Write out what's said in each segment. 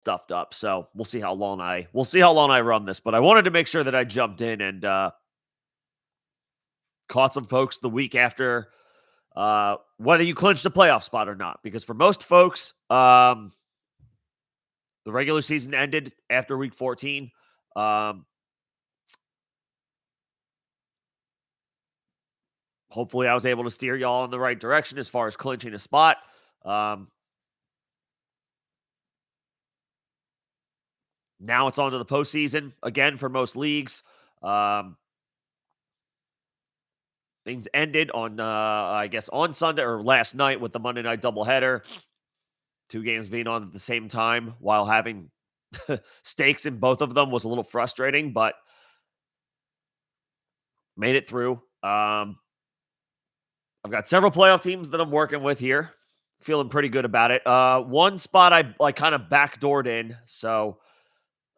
stuffed up. So we'll see how long I run this. But I wanted to make sure that I jumped in and caught some folks the week after, whether you clinched a playoff spot or not. Because for most folks, the regular season ended after week 14. Hopefully, I was able to steer y'all in the right direction as far as clinching a spot. Now it's on to the postseason again for most leagues. Things ended on, I guess, on Sunday or last night with the Monday night doubleheader. 2 games being on at the same time while having stakes in both of them was a little frustrating, but made it through. I've got several playoff teams that I'm working with here. Feeling pretty good about it. One spot I kind of backdoored in, so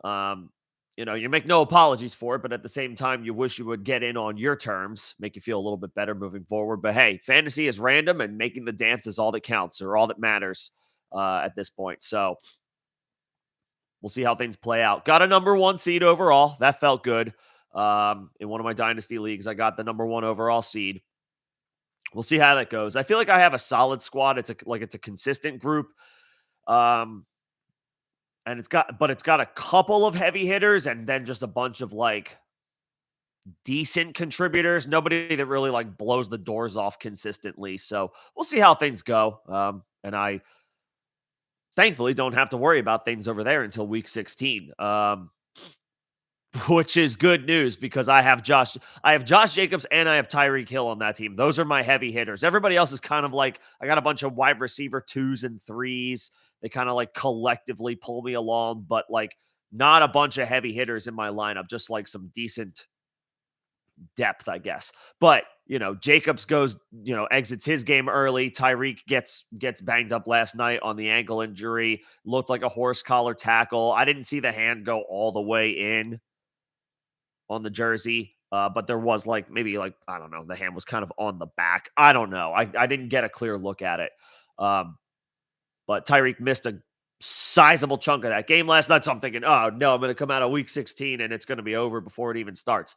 you make no apologies for it, but at the same time, you wish you would get in on your terms, make you feel a little bit better moving forward. But hey, fantasy is random, and making the dance is all that counts or all that matters at this point. So we'll see how things play out. Got a number 1 seed overall. That felt good. In one of my dynasty leagues, I got the number 1 overall seed. We'll see how that goes. I feel like I have a solid squad. It's a consistent group. And it's got a couple of heavy hitters and then just a bunch of like decent contributors. Nobody that really like blows the doors off consistently. So we'll see how things go. And I thankfully don't have to worry about things over there until week 16. Which is good news because I have Josh Jacobs and I have Tyreek Hill on that team. Those are my heavy hitters. Everybody else is kind of like, I got a bunch of wide receiver 2s and 3s. They kind of like collectively pull me along, but like not a bunch of heavy hitters in my lineup, just like some decent depth, I guess. But, Jacobs exits his game early. Tyreek gets banged up last night on the ankle injury. Looked like a horse collar tackle. I didn't see the hand go all the way in on the jersey, but there was maybe I don't know, the hand was kind of on the back. I don't know. I didn't get a clear look at it. But Tyreek missed a sizable chunk of that game last night. So I'm thinking, oh no, I'm going to come out of week 16 and it's going to be over before it even starts.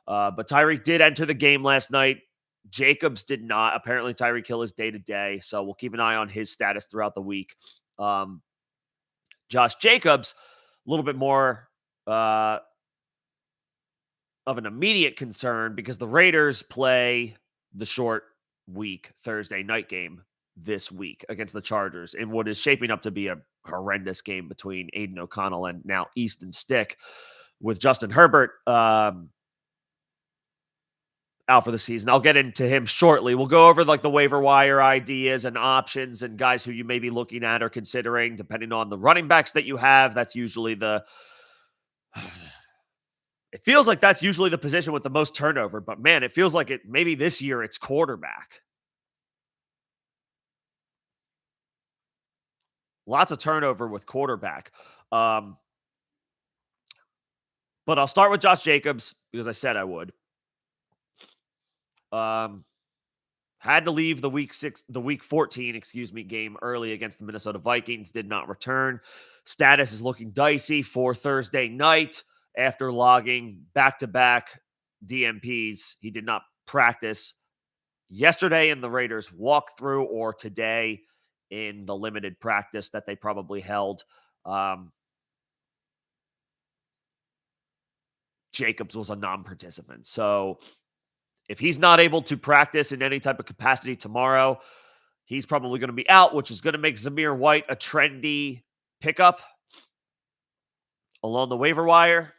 But Tyreek did enter the game last night. Jacobs did not. Apparently Tyreek Hill is day to day. So we'll keep an eye on his status throughout the week. Josh Jacobs, a little bit more, of an immediate concern because the Raiders play the short week Thursday night game this week against the Chargers in what is shaping up to be a horrendous game between Aiden O'Connell and now Easton Stick, with Justin Herbert out for the season. I'll get into him shortly. We'll go over the waiver wire ideas and options and guys who you may be looking at or considering depending on the running backs that you have. That's usually it feels like that's usually the position with the most turnover, but man, it feels like maybe this year it's quarterback. Lots of turnover with quarterback. But I'll start with Josh Jacobs because I said I would. Had to leave the week 14, game early against the Minnesota Vikings, did not return. Status is looking dicey for Thursday night. After logging back-to-back DMPs, he did not practice yesterday in the Raiders walkthrough or today in the limited practice that they probably held. Jacobs was a non-participant. So if he's not able to practice in any type of capacity tomorrow, he's probably going to be out, which is going to make Zamir White a trendy pickup along the waiver wire.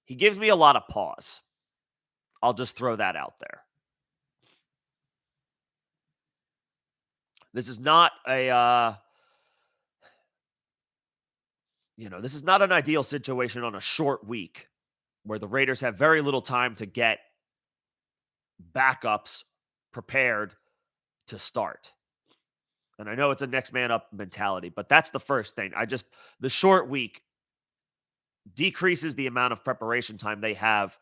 He gives me a lot of pause. I'll just throw that out there. This is not this is not an ideal situation on a short week where the Raiders have very little time to get backups prepared to start. And I know it's a next man up mentality, but that's the first thing. The short week decreases the amount of preparation time they have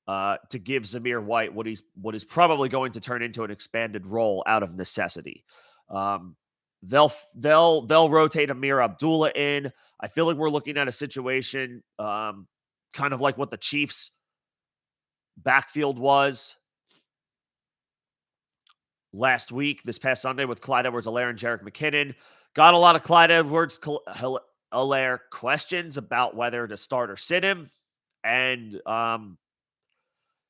to give Zamir White what is probably going to turn into an expanded role out of necessity. They'll rotate Amir Abdullah in. I feel like we're looking at a situation kind of like what the Chiefs backfield was last week, this past Sunday with Clyde Edwards-Helaire and Jerick McKinnon. Got a lot of Clyde Edwards-Helaire questions about whether to start or sit him. And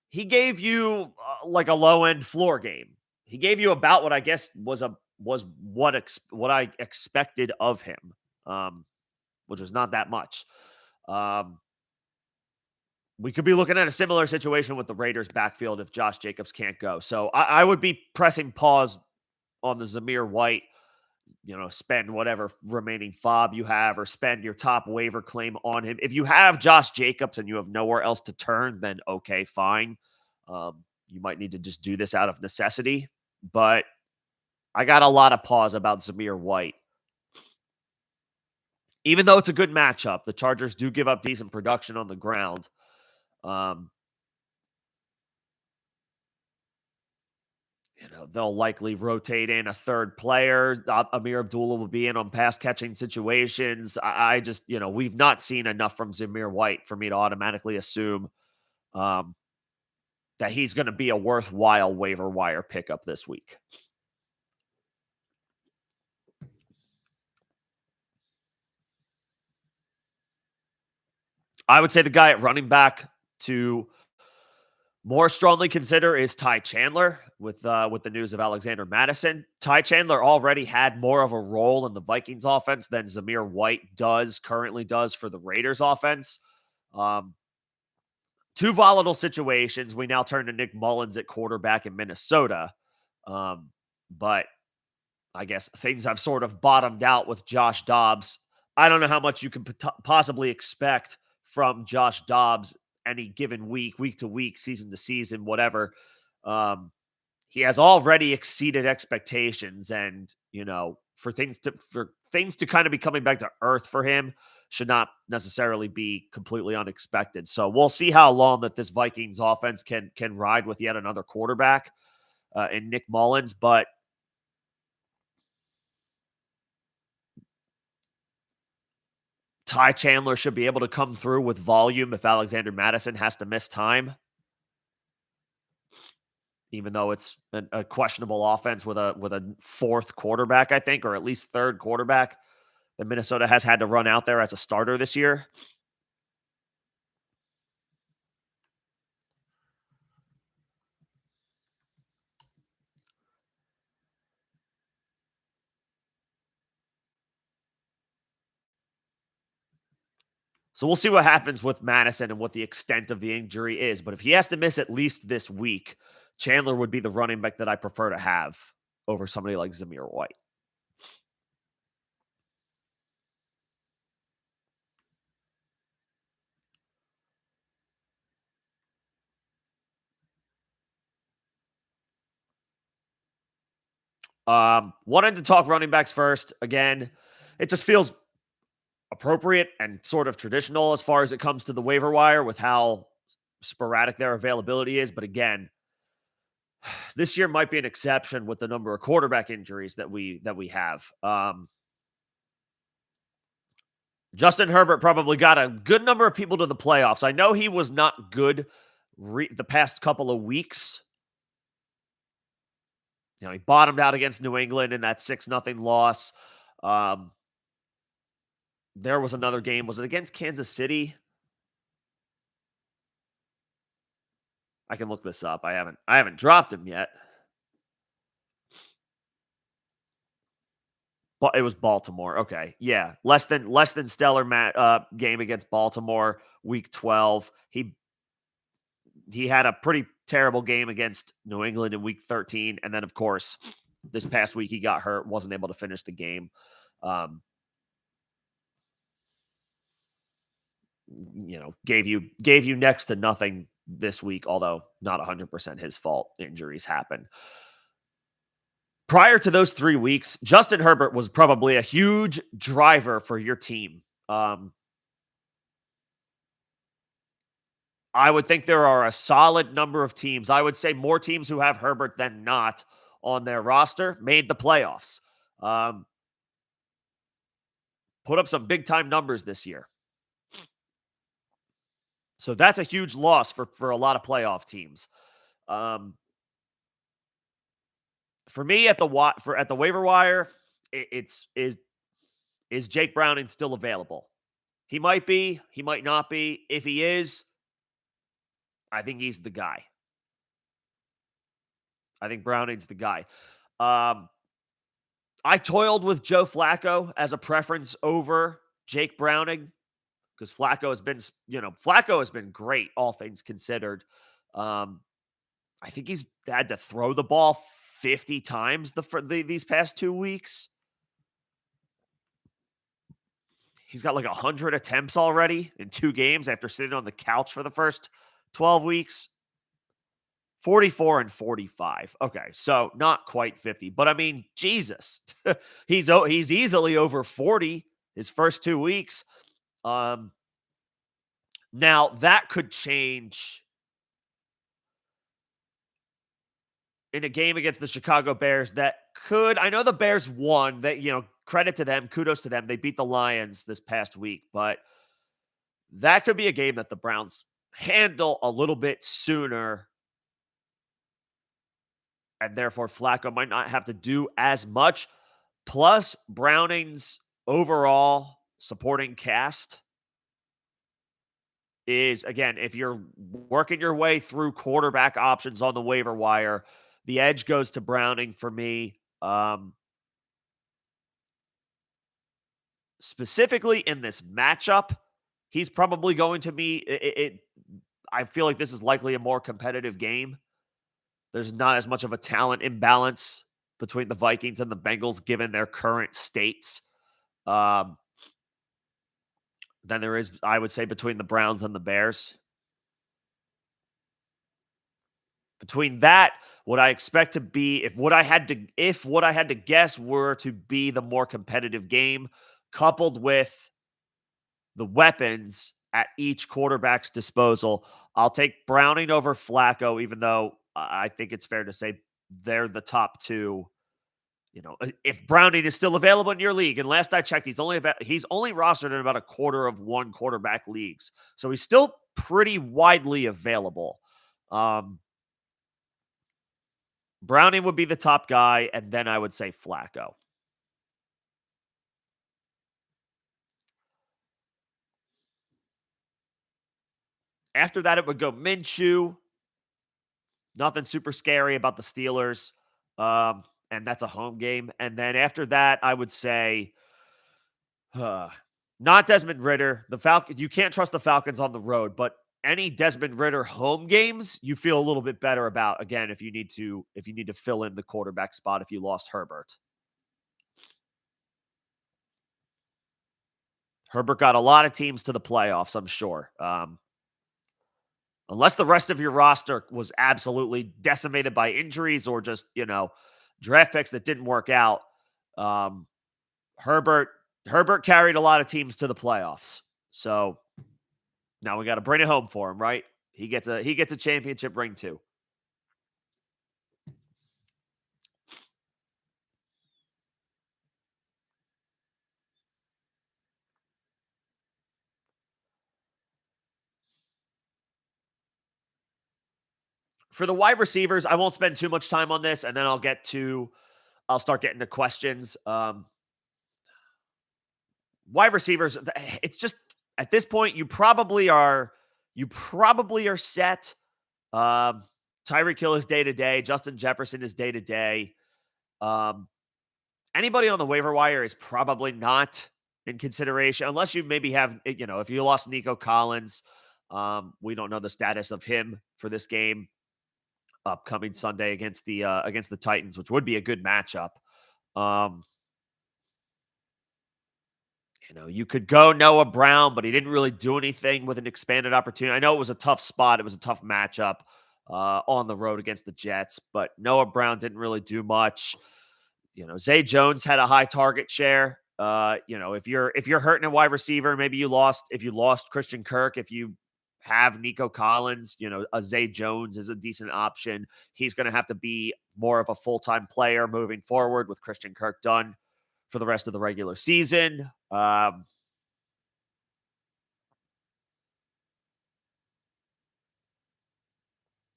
he gave you like a low-end floor game. He gave you about what I guess was what I expected of him, which was not that much. We could be looking at a similar situation with the Raiders backfield if Josh Jacobs can't go. So I would be pressing pause on the Zamir White, spend whatever remaining fob you have or spend your top waiver claim on him. If you have Josh Jacobs and you have nowhere else to turn, then okay, fine. You might need to just do this out of necessity. But I got a lot of pause about Zamir White. Even though it's a good matchup, the Chargers do give up decent production on the ground. They'll likely rotate in a third player. Amir Abdullah will be in on pass catching situations. I just, we've not seen enough from Zamir White for me to automatically assume that he's going to be a worthwhile waiver wire pickup this week. I would say the guy at running back to more strongly consider is Ty Chandler with the news of Alexander Mattison. Ty Chandler already had more of a role in the Vikings offense than Zamir White currently does for the Raiders offense. Two volatile situations. We now turn to Nick Mullins at quarterback in Minnesota. But I guess things have sort of bottomed out with Josh Dobbs. I don't know how much you can possibly expect from Josh Dobbs any given week to week, season to season, whatever. He has already exceeded expectations, and for things to kind of be coming back to earth for him should not necessarily be completely unexpected. So we'll see how long that this Vikings offense can ride with yet another quarterback in Nick Mullins, but Ty Chandler should be able to come through with volume if Alexander Mattison has to miss time, even though it's a questionable offense with a fourth quarterback, I think, or at least third quarterback that Minnesota has had to run out there as a starter this year. So we'll see what happens with Madison and what the extent of the injury is. But if he has to miss at least this week, Chandler would be the running back that I prefer to have over somebody like Zamir White. Wanted to talk running backs first. Again, it just feels appropriate and sort of traditional as far as it comes to the waiver wire with how sporadic their availability is. But again, this year might be an exception with the number of quarterback injuries that we have. Justin Herbert probably got a good number of people to the playoffs. I know he was not good the past couple of weeks. He bottomed out against New England in that 6-0 loss. There was another game. Was it against Kansas City? I can look this up. I haven't dropped him yet. But it was Baltimore. Okay. Yeah. Less than stellar game against Baltimore, week 12. He had a pretty terrible game against New England in week 13. And then, of course, this past week he got hurt, wasn't able to finish the game. Gave you next to nothing this week, although not 100% his fault. Injuries happen. Prior to those 3 weeks, Justin Herbert was probably a huge driver for your team. I would think there are a solid number of teams. I would say more teams who have Herbert than not on their roster made the playoffs. put up some big time numbers this year. So that's a huge loss for a lot of playoff teams. Um, for me at the waiver wire, it's is Jake Browning still available? He might be, he might not be. If he is, I think he's the guy. I think Browning's the guy. Um, I toiled with Joe Flacco as a preference over Jake Browning because Flacco has been great, all things considered. Um, I think he's had to throw the ball 50 times these past 2 weeks. He's got like 100 attempts already in 2 games after sitting on the couch for the first 12 weeks. 44 and 45. Okay, so not quite 50, but I mean, Jesus, he's easily over 40 his first 2 weeks. Now that could change in a game against the Chicago Bears. I know the Bears won. That credit to them, kudos to them. They beat the Lions this past week, but that could be a game that the Browns handle a little bit sooner. And therefore, Flacco might not have to do as much. Plus, Browning's overall supporting cast is, again, if you're working your way through quarterback options on the waiver wire, the edge goes to Browning for me. Specifically in this matchup, he's probably going to be I feel like this is likely a more competitive game. There's not as much of a talent imbalance between the Vikings and the Bengals, given their current states, than there is, I would say, between the Browns and the Bears. Between that, what I expect to be, if what I had to guess were to be the more competitive game, coupled with the weapons at each quarterback's disposal, I'll take Browning over Flacco, even though I think it's fair to say they're the top two. If Browning is still available in your league, and last I checked, he's only rostered in about a quarter of one quarterback leagues, so he's still pretty widely available. Browning would be the top guy, and then I would say Flacco. After that, it would go Minshew. Nothing super scary about the Steelers. And that's a home game. And then after that, I would say not Desmond Ridder. You can't trust the Falcons on the road, but any Desmond Ridder home games, you feel a little bit better about, again, if you need to fill in the quarterback spot if you lost Herbert. Herbert got a lot of teams to the playoffs, I'm sure. Unless the rest of your roster was absolutely decimated by injuries or just, draft picks that didn't work out. Herbert carried a lot of teams to the playoffs. So now we got to bring it home for him, right? He gets a championship ring too. For the wide receivers, I won't spend too much time on this, and then I'll start getting to questions. Wide receivers, it's just at this point, you probably are set. Tyreek Hill is day to day. Justin Jefferson is day to day. Anybody on the waiver wire is probably not in consideration, unless you maybe have, if you lost Nico Collins. We don't know the status of him for this game upcoming Sunday against the Titans, which would be a good matchup. You could go Noah Brown, but he didn't really do anything with an expanded opportunity. I know it was a tough spot. It was a tough matchup on the road against the Jets, but Noah Brown didn't really do much. Zay Jones had a high target share. If you're hurting a wide receiver, maybe if you lost Christian Kirk, if you have Nico Collins, a Zay Jones is a decent option. He's going to have to be more of a full-time player moving forward with Christian Kirk done for the rest of the regular season.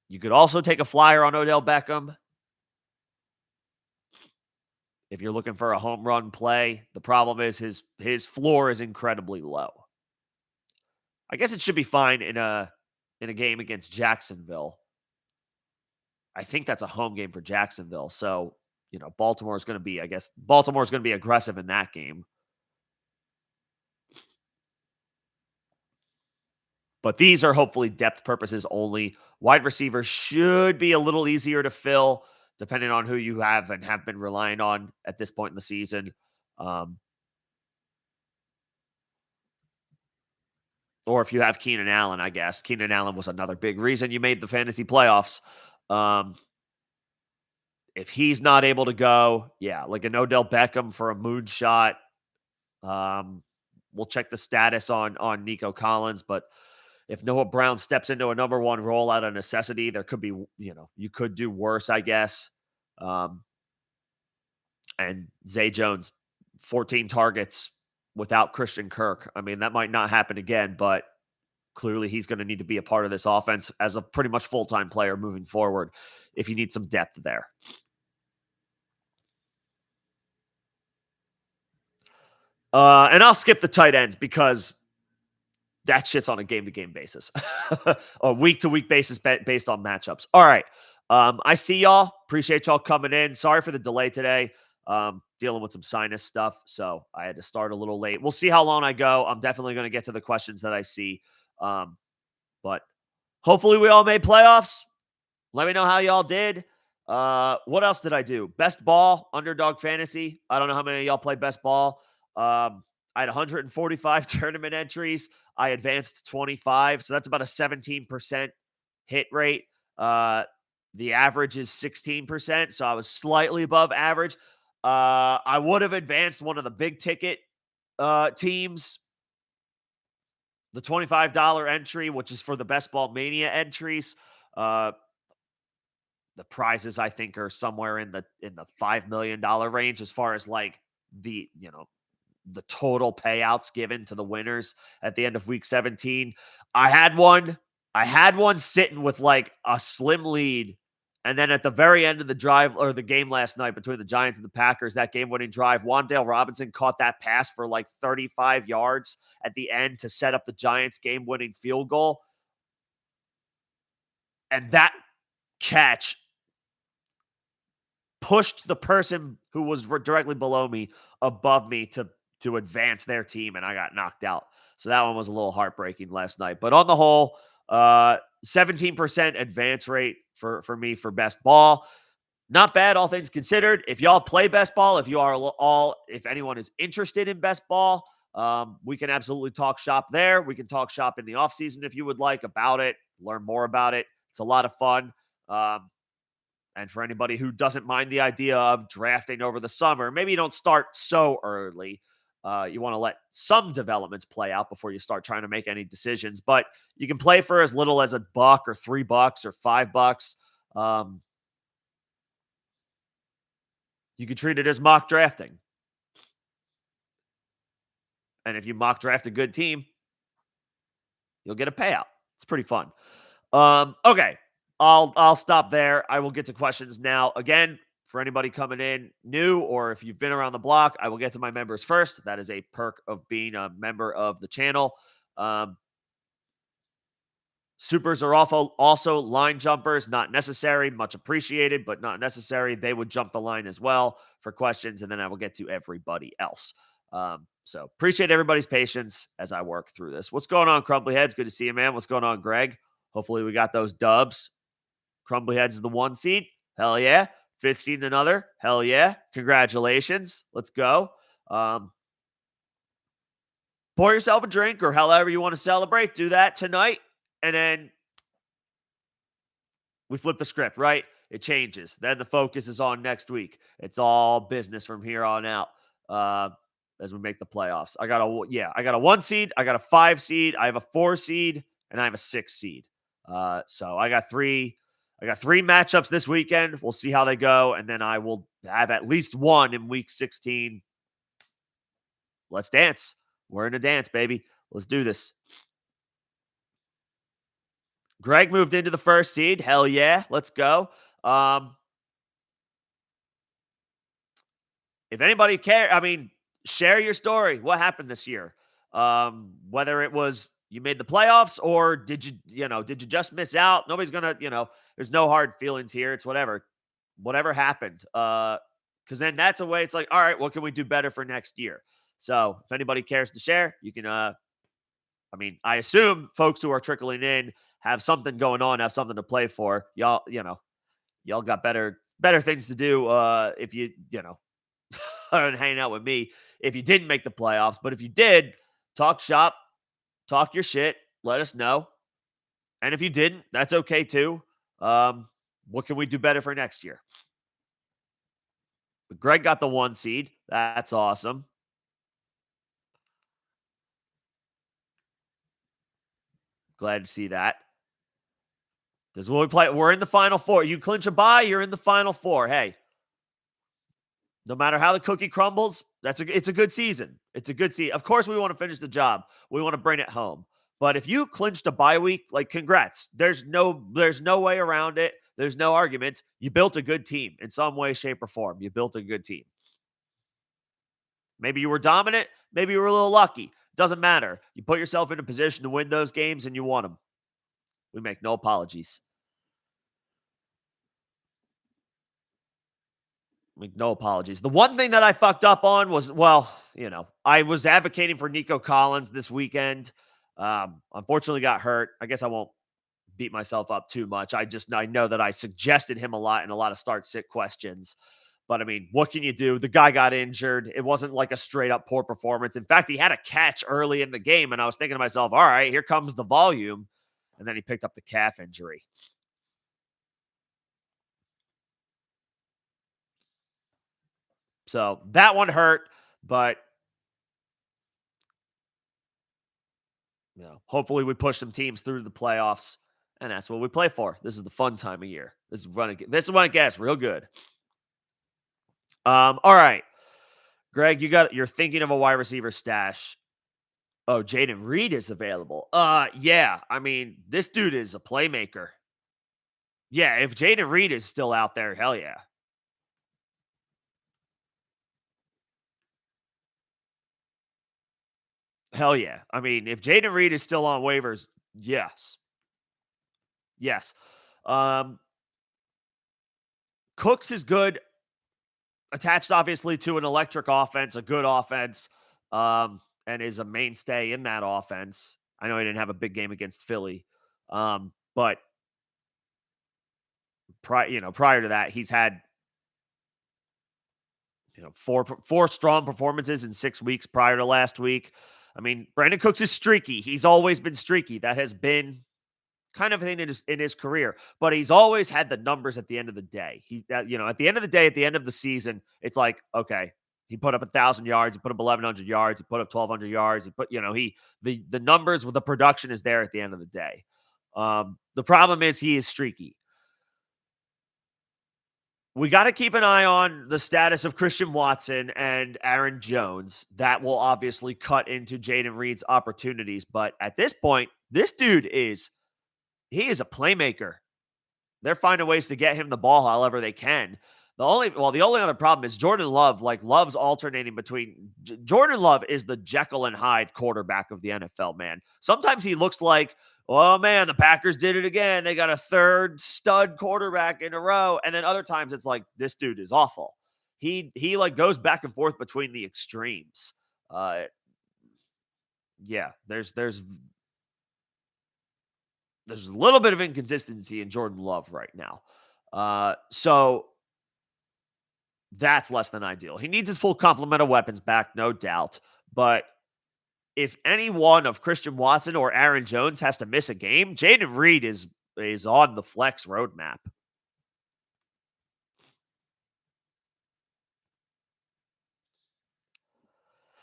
You could also take a flyer on Odell Beckham if you're looking for a home run play. The problem is his floor is incredibly low. I guess it should be fine in a game against Jacksonville. I think that's a home game for Jacksonville. So, Baltimore's going to be, Baltimore's going to be aggressive in that game. But these are hopefully depth purposes only. Wide receivers should be a little easier to fill depending on who you have and have been relying on at this point in the season. Or if you have Keenan Allen, I guess. Keenan Allen was another big reason you made the fantasy playoffs. If he's not able to go, like an Odell Beckham for a moonshot. We'll check the status on Nico Collins, but if Noah Brown steps into a number one role out of necessity, there could be, you could do worse, I guess. And Zay Jones, 14 targets without Christian Kirk. I mean, that might not happen again, but clearly he's going to need to be a part of this offense as a pretty much full-time player moving forward if you need some depth there. And I'll skip the tight ends because that shit's on a game-to-game basis, a week-to-week basis based on matchups. All right. I see y'all. Appreciate y'all coming in. Sorry for the delay today. Dealing with some sinus stuff, so I had to start a little late. We'll see how long I go. I'm definitely going to get to the questions that I see. But hopefully we all made playoffs. Let me know how y'all did. What else did I do? Best ball, underdog fantasy. I don't know how many of y'all played best ball. I had 145 tournament entries. I advanced 25, so that's about a 17% hit rate. The average is 16%, so I was slightly above average. I would have advanced one of the big ticket teams, the $25 entry, which is for the Best Ball Mania entries. The prizes, I think, are somewhere in the $5 million range as far as like the total payouts given to the winners at the end of week 17. I had one sitting with like a slim lead. And then at the very end of the drive or the game last night between the Giants and the Packers, that game-winning drive, Wan'Dale Robinson caught that pass for like 35 yards at the end to set up the Giants' game-winning field goal. And that catch pushed the person who was directly below me above me to advance their team, and I got knocked out. So that one was a little heartbreaking last night. But on the whole, 17% advance rate for me for best ball. Not bad, all things considered. If y'all play best ball, if anyone is interested in best ball, we can absolutely talk shop there. We can talk shop in the offseason if you would like about it, learn more about it. It's a lot of fun. And for anybody who doesn't mind the idea of drafting over the summer, maybe you don't start so early. You want to let some developments play out before you start trying to make any decisions. But you can play for as little as $1 or $3 or $5. You can treat it as mock drafting. And if you mock draft a good team, you'll get a payout. It's pretty fun. Okay. I'll stop there. I will get to questions now. Again, for anybody coming in new, or if you've been around the block, I will get to my members first. That is a perk of being a member of the channel. Supers are also line jumpers, not necessary, much appreciated, but not necessary. They would jump the line as well for questions, and then I will get to everybody else. So appreciate everybody's patience as I work through this. What's going on, Crumbly Heads? Good to see you, man. What's going on, Greg? Hopefully we got those dubs. Crumbly Heads is the 1 seed. Hell yeah. 5th seed another. Hell yeah. Congratulations. Let's go. Pour yourself a drink or however you want to celebrate. Do that tonight. And then we flip the script, right? It changes. Then the focus is on next week. It's all business from here on out as we make the playoffs. I got a 1 seed. I got a 5 seed. I have a 4 seed. And I have a 6 seed. So I got three matchups this weekend. We'll see how they go. And then I will have at least one in week 16 let's dance. We're in a dance, baby. Let's do this. Greg moved into the first seed. Hell yeah. Let's go. Um, if anybody care, I mean, share your story. What happened this year? Whether it was you made the playoffs or did you just miss out? Nobody's gonna, there's no hard feelings here. It's whatever happened. Because then that's a way. It's like, all right, what can we do better for next year? So if anybody cares to share, you can. I mean, I assume folks who are trickling in have something going on, have something to play for. Y'all got better things to do. If other than hanging out with me, if you didn't make the playoffs. But if you did, talk shop, talk your shit, let us know. And if you didn't, that's okay too. What can we do better for next year? But Greg got the 1 seed. That's awesome. Glad to see that. This is what we play. We're in the final 4. You clinch a bye, you're in the final 4. Hey, no matter how the cookie crumbles, it's a good season. It's a good season. Of course, we want to finish the job. We want to bring it home. But if you clinched a bye week, like congrats. There's no way around it. There's no arguments. You built a good team in some way, shape, or form. You built a good team. Maybe you were dominant. Maybe you were a little lucky. Doesn't matter. You put yourself in a position to win those games and you won them. We make no apologies. Like, no apologies. The one thing that I fucked up on was, I was advocating for Nico Collins this weekend. Unfortunately got hurt. I guess I won't beat myself up too much. I know that I suggested him a lot in a lot of start-sit questions. But, I mean, what can you do? The guy got injured. It wasn't like a straight-up poor performance. In fact, he had a catch early in the game, and I was thinking to myself, all right, here comes the volume. And then he picked up the calf injury. So that one hurt, but hopefully we push some teams through the playoffs, and that's what we play for. This is the fun time of year. This is when it gets real good. All right, Greg, you're thinking of a wide receiver stash. Oh, Jaden Reed is available. Yeah. I mean, this dude is a playmaker. Yeah, if Jaden Reed is still out there, hell yeah. Hell yeah. I mean, if Jaden Reed is still on waivers, yes. Yes. Um, Cooks is good, attached obviously to an electric offense, a good offense, and is a mainstay in that offense. I know he didn't have a big game against Philly, but prior to that, he's had four strong performances in 6 weeks prior to last week. I mean, Brandon Cooks is streaky. He's always been streaky. That has been kind of thing in his career, but he's always had the numbers at the end of the day. At the end of the day, at the end of the season, it's like, okay, he put up 1,000 yards, he put up 1,100 yards, he put up 1,200 yards. He put, the numbers with the production is there at the end of the day. The problem is he is streaky. We got to keep an eye on the status of Christian Watson and Aaron Jones. That will obviously cut into Jaden Reed's opportunities. But at this point, this dude is a playmaker. They're finding ways to get him the ball however they can. The only other problem is Jordan Love. Like, Love's alternating between Jordan Love is the Jekyll and Hyde quarterback of the NFL, man. Sometimes he looks like, oh man, the Packers did it again. They got a third stud quarterback in a row. And then other times it's like, this dude is awful. He like goes back and forth between the extremes. Yeah, there's a little bit of inconsistency in Jordan Love right now. So that's less than ideal. He needs his full complement of weapons back, no doubt. But if any one of Christian Watson or Aaron Jones has to miss a game, Jaden Reed is on the flex roadmap.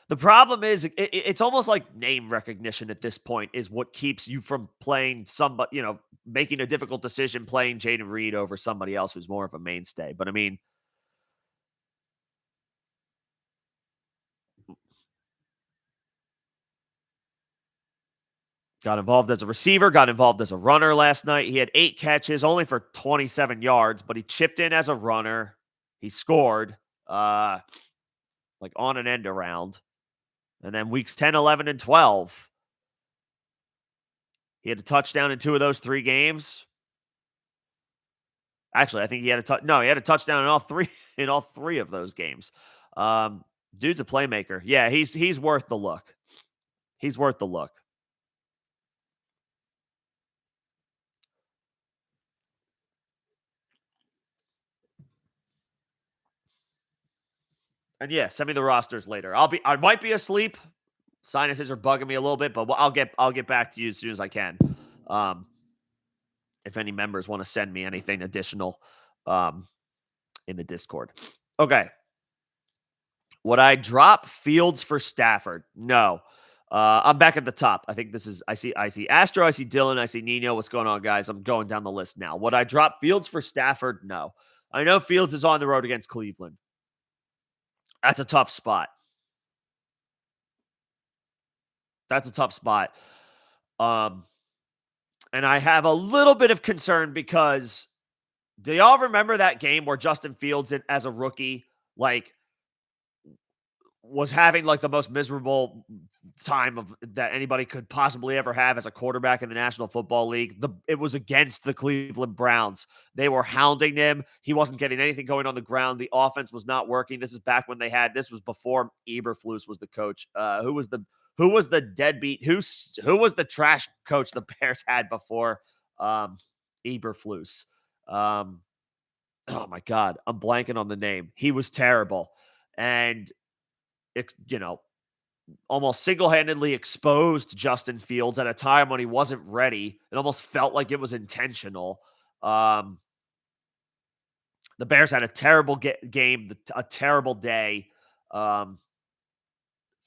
The problem is it's almost like name recognition at this point is what keeps you from playing somebody, making a difficult decision playing Jaden Reed over somebody else who's more of a mainstay. But I mean, Got involved as a receiver, got involved as a runner last night. He had 8 catches, only for 27 yards, but he chipped in as a runner. He scored, like on an end around. And then weeks 10, 11, and 12, he had a touchdown in 2 of those 3 games. Actually, I think he had he had a touchdown in all 3 in all 3 of those games. Um, Dude's a playmaker. Yeah, he's worth the look. He's worth the look. And yeah, send me the rosters later. I might be asleep. Sinuses are bugging me a little bit, but I'll get back to you as soon as I can. Um, if any members want to send me anything additional um, in the Discord. Okay. Would I drop Fields for Stafford? No. I'm back at the top. I think this is I see Astro, I see Dylan, I see Nino. What's going on, guys? I'm going down the list now. Would I drop Fields for Stafford? No. I know Fields is on the road against Cleveland. That's a tough spot. That's a tough spot. And I have a little bit of concern because do y'all remember that game where Justin Fields, as a rookie, like was having like the most miserable time of that anybody could possibly ever have as a quarterback in the National Football League? It was against the Cleveland Browns. They were hounding him. He wasn't getting anything going on the ground. The offense was not working. This is back when this was before Eberflus was the coach. Who was the deadbeat? Who was the trash coach the Bears had before Eberflus? Oh my God, I'm blanking on the name. He was terrible, and almost single-handedly exposed Justin Fields at a time when he wasn't ready. It almost felt like it was intentional. The Bears had a terrible game, a terrible day.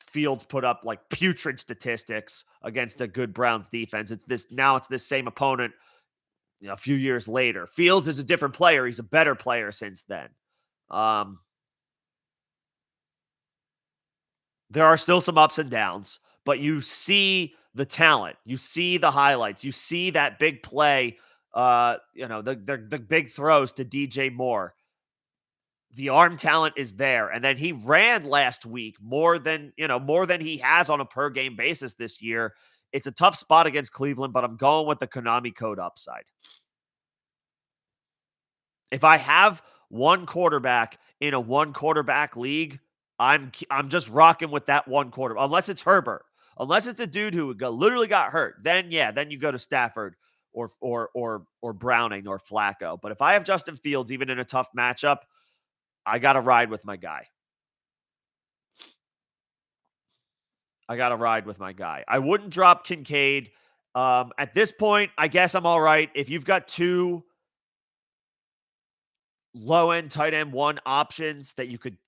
Fields put up like putrid statistics against a good Browns defense. It's this same opponent, a few years later. Fields is a different player. He's a better player since then. There are still some ups and downs, but you see the talent, you see the highlights, you see that big play, the big throws to DJ Moore. The arm talent is there. And then he ran last week more than he has on a per game basis this year. It's a tough spot against Cleveland, but I'm going with the Konami code upside. If I have one quarterback in a one quarterback league, I'm just rocking with that one quarter. Unless it's Herbert, unless it's a dude who literally got hurt, then you go to Stafford or Browning or Flacco. But if I have Justin Fields, even in a tough matchup, I got to ride with my guy. I wouldn't drop Kincaid. At this point, I guess I'm all right. If you've got 2 low end tight end 1 options that you could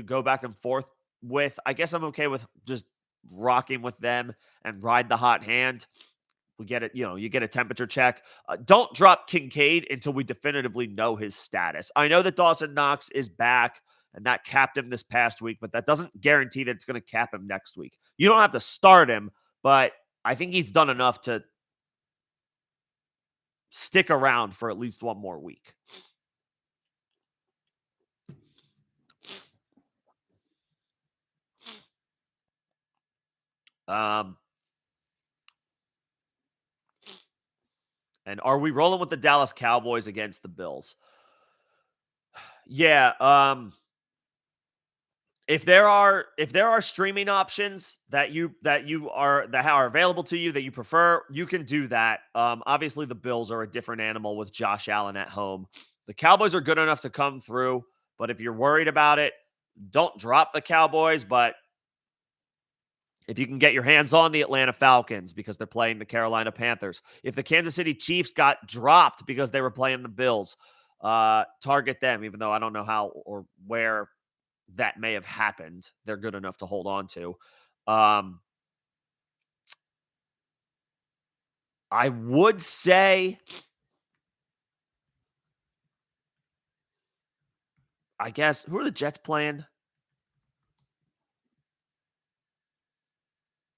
go back and forth with, I guess I'm okay with just rocking with them and ride the hot hand. We get it, you get a temperature check. Don't drop Kincaid until we definitively know his status. I know that Dawson Knox is back and that capped him this past week, but that doesn't guarantee that it's going to cap him next week. You don't have to start him, but I think he's done enough to stick around for at least 1 more week. And are we rolling with the Dallas Cowboys against the Bills? Yeah. If there are streaming options that are available to you that you prefer, you can do that. Obviously the Bills are a different animal with Josh Allen at home. The Cowboys are good enough to come through, but if you're worried about it, don't drop the Cowboys. But if you can get your hands on the Atlanta Falcons because they're playing the Carolina Panthers, if the Kansas City Chiefs got dropped because they were playing the Bills, target them, even though I don't know how or where that may have happened. They're good enough to hold on to. I would say, I guess, who are the Jets playing?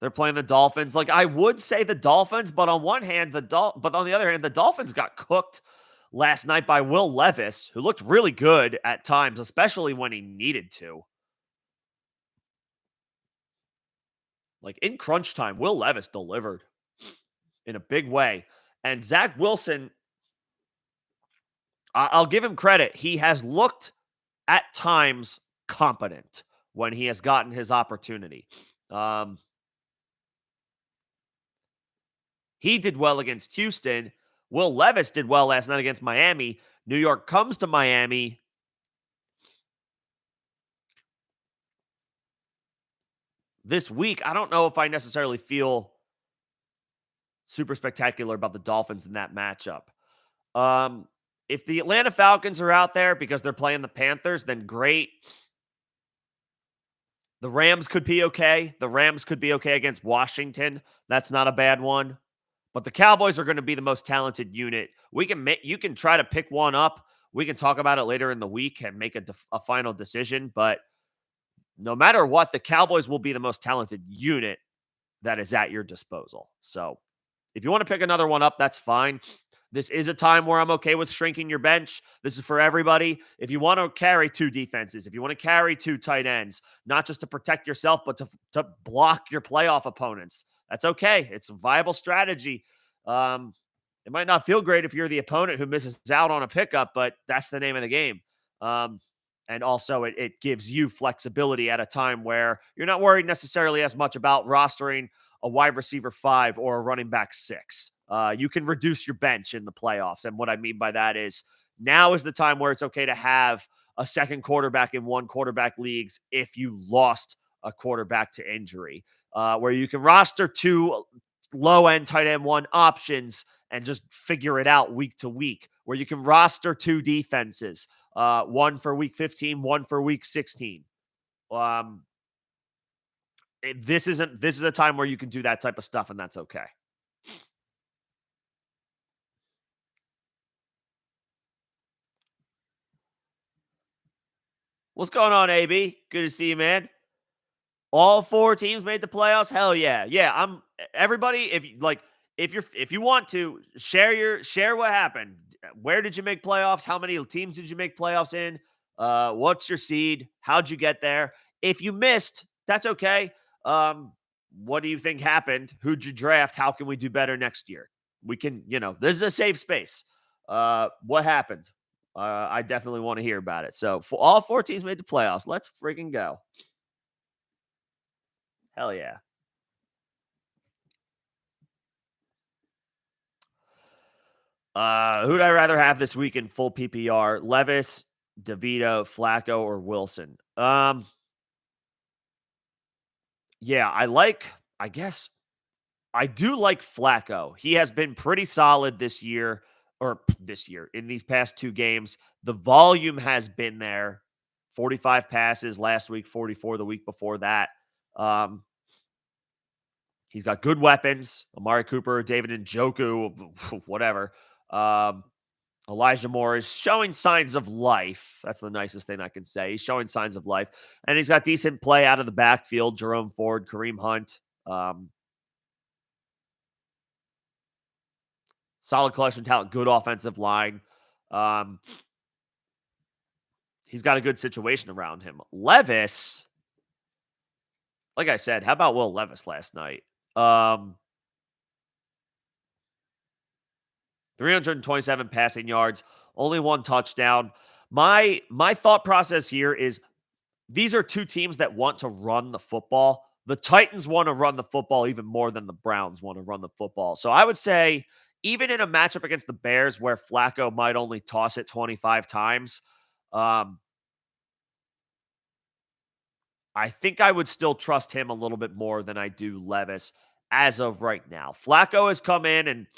They're playing the Dolphins. Like, I would say the Dolphins, but on one hand, but on the other hand, the Dolphins got cooked last night by Will Levis, who looked really good at times, especially when he needed to. Like, in crunch time, Will Levis delivered in a big way. And Zach Wilson, I'll give him credit. He has looked at times competent when he has gotten his opportunity. Um, he did well against Houston. Will Levis did well last night against Miami. New York comes to Miami. This week, I don't know if I necessarily feel super spectacular about the Dolphins in that matchup. Um, if the Atlanta Falcons are out there because they're playing the Panthers, then great. The Rams could be okay. The Rams could be okay against Washington. That's not a bad one. But the Cowboys are going to be the most talented unit. You can try to pick one up. We can talk about it later in the week and make a final decision. But no matter what, the Cowboys will be the most talented unit that is at your disposal. So if you want to pick another one up, that's fine. This is a time where I'm okay with shrinking your bench. This is for everybody. If you want to carry two defenses, if you want to carry two tight ends, not just to protect yourself, but to block your playoff opponents, that's okay. It's a viable strategy. It might not feel great if you're the opponent who misses out on a pickup, but that's the name of the game. And also, it gives you flexibility at a time where you're not worried necessarily as much about rostering a wide receiver 5 or a running back 6. You can reduce your bench in the playoffs. And what I mean by that is now is the time where it's okay to have a second quarterback in one quarterback leagues if you lost a quarterback to injury, where you can roster 2 low-end tight end 1 options and just figure it out week to week, where you can roster 2 defenses, one for week 15, one for week 16. This is a time where you can do that type of stuff, and that's okay. What's going on, AB? Good to see you, man. All 4 teams made the playoffs? Hell yeah. Yeah, everybody, if you want to share what happened. Where did you make playoffs? How many teams did you make playoffs in? What's your seed? How'd you get there? If you missed, that's okay. What do you think happened? Who'd you draft? How can we do better next year? We can, this is a safe space. What happened? I definitely want to hear about it. So for all 4 teams made the playoffs, let's freaking go. Hell yeah. Who'd I rather have this week in full PPR? Levis, DeVito, Flacco, or Wilson? Yeah, I guess I do like Flacco. He has been pretty solid this year, in these past 2 games. The volume has been there. 45 passes last week, 44 the week before that. He's got good weapons. Amari Cooper, David Njoku, whatever. Elijah Moore is showing signs of life. That's the nicest thing I can say. He's showing signs of life. And he's got decent play out of the backfield. Jerome Ford, Kareem Hunt. Solid collection talent, good offensive line. He's got a good situation around him. Levis, like I said, how about Will Levis last night? 327 passing yards, only 1 touchdown. My thought process here is these are 2 teams that want to run the football. The Titans want to run the football even more than the Browns want to run the football. So I would say even in a matchup against the Bears where Flacco might only toss it 25 times, I think I would still trust him a little bit more than I do Levis as of right now. Flacco has come in and,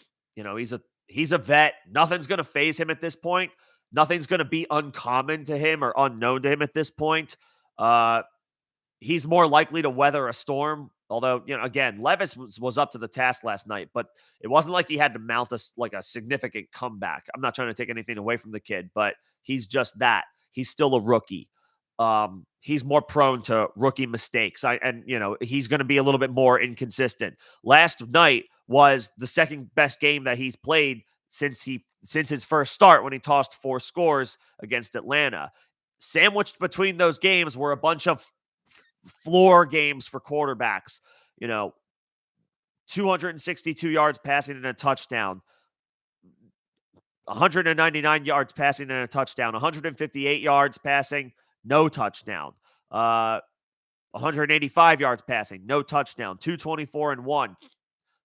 he's a vet. Nothing's going to phase him at this point. Nothing's going to be uncommon to him or unknown to him at this point. He's more likely to weather a storm. Although, again, Levis was up to the task last night, but it wasn't like he had to mount a significant comeback. I'm not trying to take anything away from the kid, but he's just that. He's still a rookie. he's more prone to rookie mistakes. He's going to be a little bit more inconsistent. Last night was the second best game that he's played since his first start when he tossed 4 scores against Atlanta. Sandwiched between those games were a bunch of floor games for quarterbacks. 262 yards passing and a touchdown, 199 yards passing and a touchdown, 158 yards passing, no touchdown. 185 yards passing, no touchdown, 224 and 1.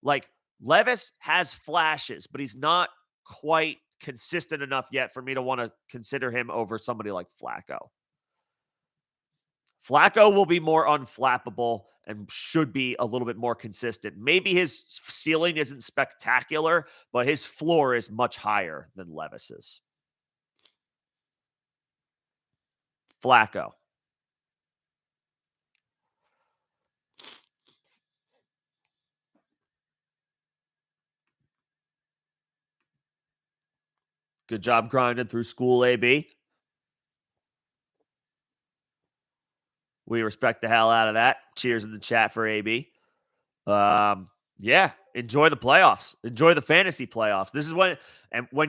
Like, Levis has flashes, but he's not quite consistent enough yet for me to want to consider him over somebody like Flacco. Flacco will be more unflappable and should be a little bit more consistent. Maybe his ceiling isn't spectacular, but his floor is much higher than Levis's. Flacco. Good job grinding through school, AB. We respect the hell out of that. Cheers in the chat for AB. Yeah, enjoy the playoffs. Enjoy the fantasy playoffs. This is when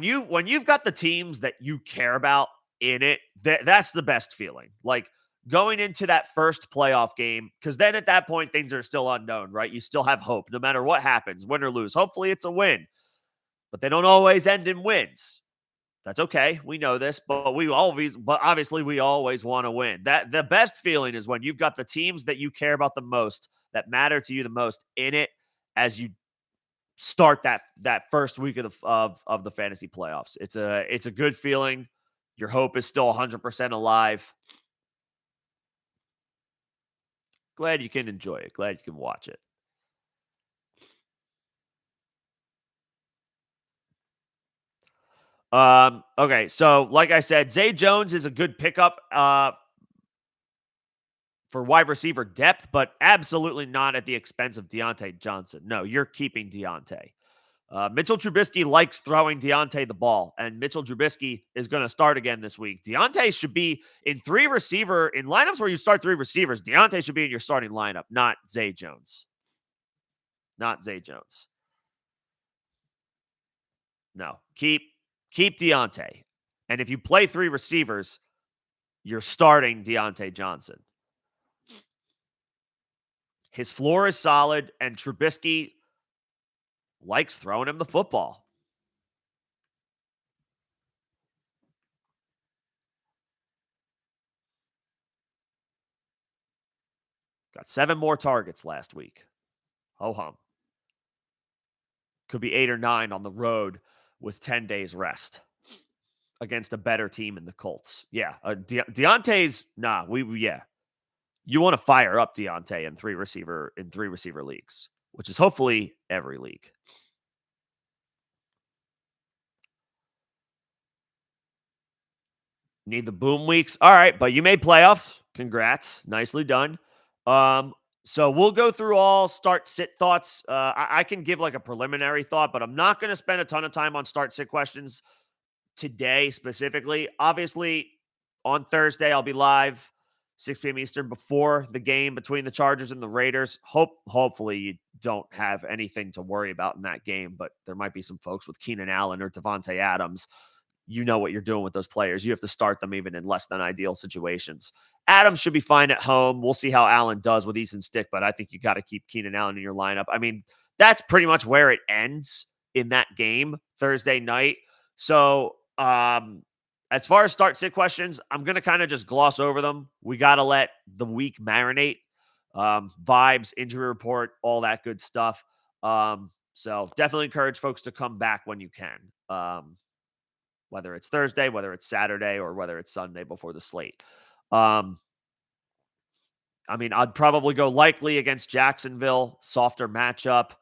you've got the teams that you care about in it, that's the best feeling. Like, going into that first playoff game, because then at that point things are still unknown, right? You still have hope no matter what happens, win or lose. Hopefully it's a win, but they don't always end in wins. That's okay. We know this, but obviously we always want to win. That the best feeling is when you've got the teams that you care about the most, that matter to you the most in it, as you start that first week of the fantasy playoffs. It's a good feeling. Your hope is still 100% alive. Glad you can enjoy it. Glad you can watch it. Okay, so like I said, Zay Jones is a good pickup for wide receiver depth, but absolutely not at the expense of Deontay Johnson. No, you're keeping Deontay. Mitchell Trubisky likes throwing Deontay the ball, and Mitchell Trubisky is going to start again this week. Deontay should be in lineups where you start 3 receivers. Deontay should be in your starting lineup, not Zay Jones. Not Zay Jones. No, keep Deontay. And if you play 3 receivers, you're starting Deontay Johnson. His floor is solid, and Trubisky likes throwing him the football. Got 7 more targets last week. Ho hum. Could be 8 or 9 on the road with 10 days rest against a better team in the Colts. Yeah, Deontay's You want to fire up Deontay in 3 receiver leagues, which is hopefully every league. Need the boom weeks. All right, but you made playoffs. Congrats. Nicely done. So we'll go through all start sit thoughts. I can give like a preliminary thought, but I'm not going to spend a ton of time on start sit questions today specifically. Obviously, on Thursday, I'll be live 6 p.m. Eastern before the game between the Chargers and the Raiders. Hopefully you don't have anything to worry about in that game, but there might be some folks with Keenan Allen or Devontae Adams. You know what you're doing with those players. You have to start them even in less than ideal situations. Adams should be fine at home. We'll see how Allen does with Easton Stick, but I think you got to keep Keenan Allen in your lineup. I mean, that's pretty much where it ends in that game Thursday night. So, as far as start sit questions, I'm going to kind of just gloss over them. We got to let the week marinate. Vibes, injury report, all that good stuff. So definitely encourage folks to come back when you can. Whether it's Thursday, whether it's Saturday, or whether it's Sunday before the slate. I mean, I'd probably go likely against Jacksonville, softer matchup.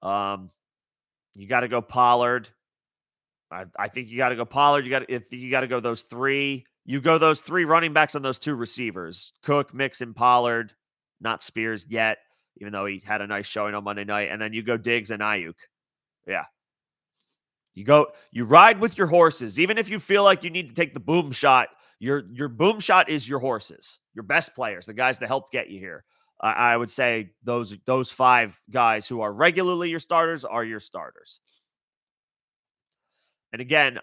You got to go Pollard. I think you got to go Pollard. You got to go those 3. You go those 3 running backs on those 2 receivers: Cook, Mixon, Pollard. Not Spears yet, even though he had a nice showing on Monday night. And then you go Diggs and Ayuk. Yeah. You ride with your horses. Even if you feel like you need to take the boom shot, Your boom shot is your horses, your best players, the guys that helped get you here. I would say those 5 guys who are regularly your starters are your starters. And again,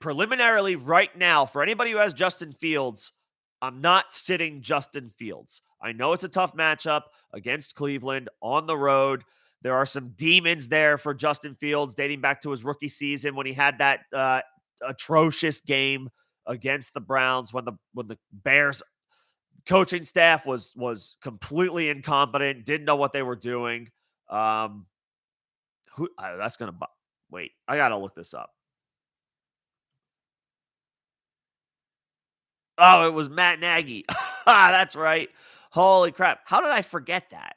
preliminarily right now, for anybody who has Justin Fields, I'm not sitting Justin Fields. I know it's a tough matchup against Cleveland on the road. There are some demons there for Justin Fields dating back to his rookie season when he had that atrocious game against the Browns when the Bears coaching staff was completely incompetent, didn't know what they were doing. That's gonna wait. I gotta look this up. Oh, it was Matt Nagy. That's right. Holy crap. How did I forget that?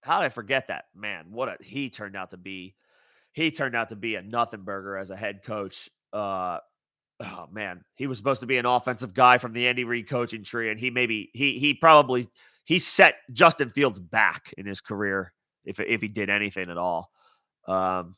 How did I forget that? Man, he turned out to be. He turned out to be a nothing burger as a head coach. Oh man, he was supposed to be an offensive guy from the Andy Reid coaching tree, and he set Justin Fields back in his career if he did anything at all. Um,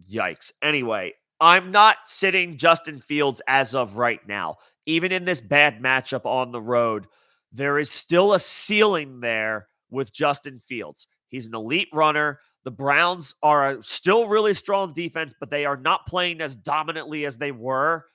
Yikes. Anyway, I'm not sitting Justin Fields as of right now. Even in this bad matchup on the road, there is still a ceiling there with Justin Fields. He's an elite runner. The Browns are a still really strong defense, but they are not playing as dominantly as they were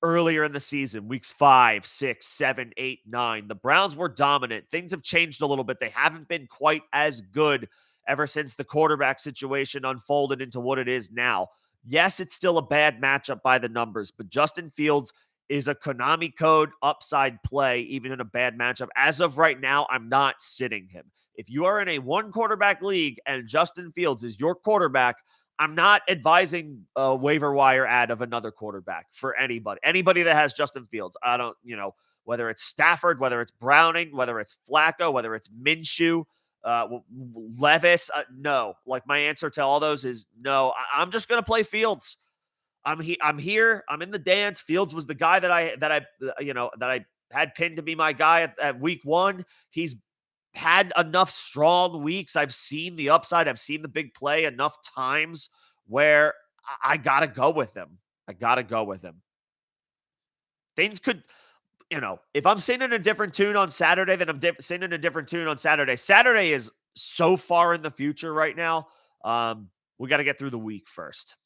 earlier in the season, weeks 5, 6, 7, 8, 9. The Browns were dominant. Things have changed a little bit. They haven't been quite as good ever since the quarterback situation unfolded into what it is now. Yes, it's still a bad matchup by the numbers, but Justin Fields is a Konami code upside play, even in a bad matchup. As of right now, I'm not sitting him. If you are in a 1 quarterback league and Justin Fields is your quarterback, I'm not advising a waiver wire ad of another quarterback for anybody. Anybody that has Justin Fields. I don't, whether it's Stafford, whether it's Browning, whether it's Flacco, whether it's Minshew, Levis. No. Like my answer to all those is no. I'm just going to play Fields. I'm here. I'm in the dance. Fields was the guy that I had pinned to be my guy at week 1. He's had enough strong weeks. I've seen the upside. I've seen the big play enough times where I got to go with him. Things could, if I'm singing a different tune on Saturday, then I'm singing a different tune on Saturday. Saturday is so far in the future right now. We got to get through the week first.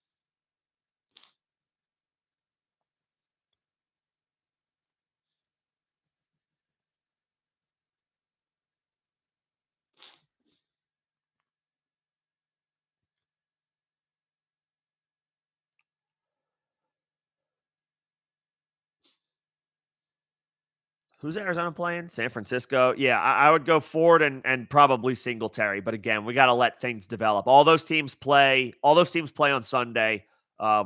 Who's Arizona playing? San Francisco. Yeah, I would go Ford and probably Singletary. But again, we got to let things develop. All those teams play on Sunday.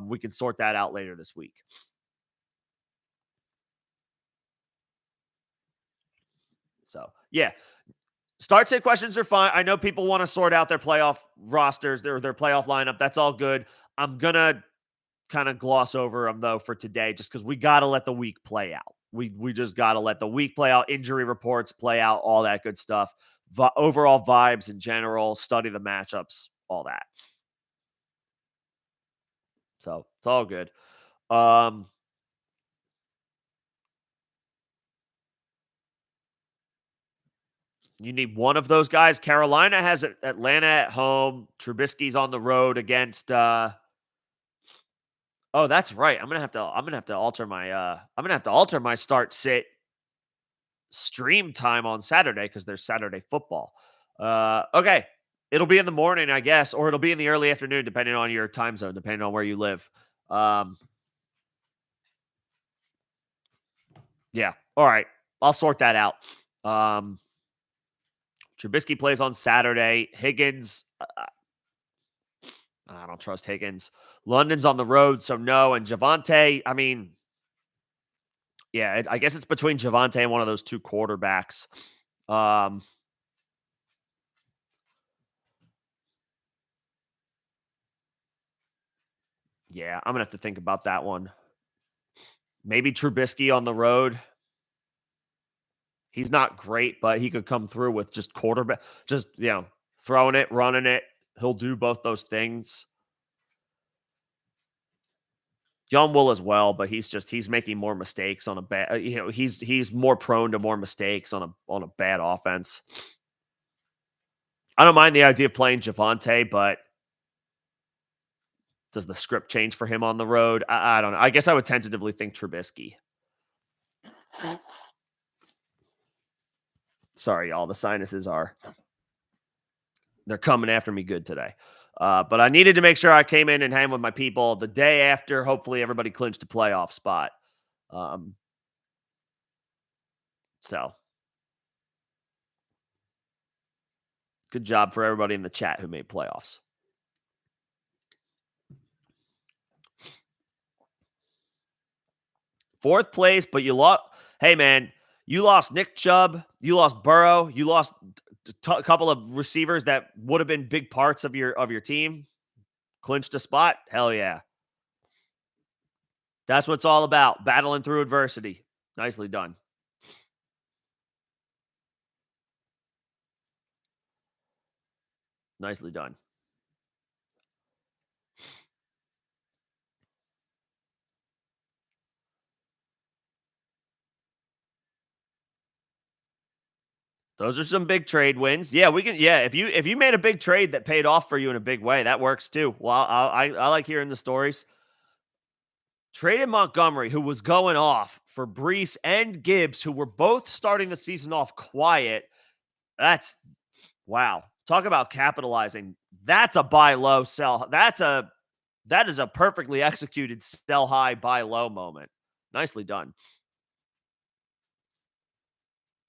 We can sort that out later this week. So yeah, start sit questions are fine. I know people want to sort out their playoff rosters, their playoff lineup. That's all good. I'm gonna kind of gloss over them though for today, just because we got to let the week play out. We just got to let the week play out, injury reports play out, all that good stuff. Overall vibes in general, study the matchups, all that. So it's all good. You need one of those guys. Carolina has Atlanta at home. Trubisky's on the road against Oh, that's right. I'm gonna have to alter my start sit stream time on Saturday because there's Saturday football. Okay. It'll be in the morning, I guess, or it'll be in the early afternoon, depending on your time zone, depending on where you live. Yeah. All right. I'll sort that out. Trubisky plays on Saturday. Higgins, I don't trust Higgins. London's on the road, so no. And Javonte, I mean, yeah, I guess it's between Javonte and one of those 2 quarterbacks. Yeah, I'm going to have to think about that one. Maybe Trubisky on the road. He's not great, but he could come through with just quarterback, just, throwing it, running it. He'll do both those things. Young will as well, but he's making more mistakes on a bad. He's more prone to more mistakes on a bad offense. I don't mind the idea of playing Javonte, but does the script change for him on the road? I don't know. I guess I would tentatively think Trubisky. Sorry, y'all. The sinuses they're coming after me good today. But I needed to make sure I came in and hang with my people the day after. Hopefully, everybody clinched a playoff spot. So good job for everybody in the chat who made playoffs. Fourth place, but you lost. Hey, man, you lost Nick Chubb. You lost Burrow. You lost a couple of receivers that would have been big parts of your team. Clinched a spot. Hell yeah. That's what it's all about. Battling through adversity. Nicely done. Nicely done. Those are some big trade wins. Yeah, we can. Yeah, if you made a big trade that paid off for you in a big way, that works too. Well, I like hearing the stories. Traded Montgomery, who was going off, for Brees and Gibbs, who were both starting the season off quiet. That's wow. Talk about capitalizing. That's a buy low, sell. That is a perfectly executed sell high, buy low moment. Nicely done.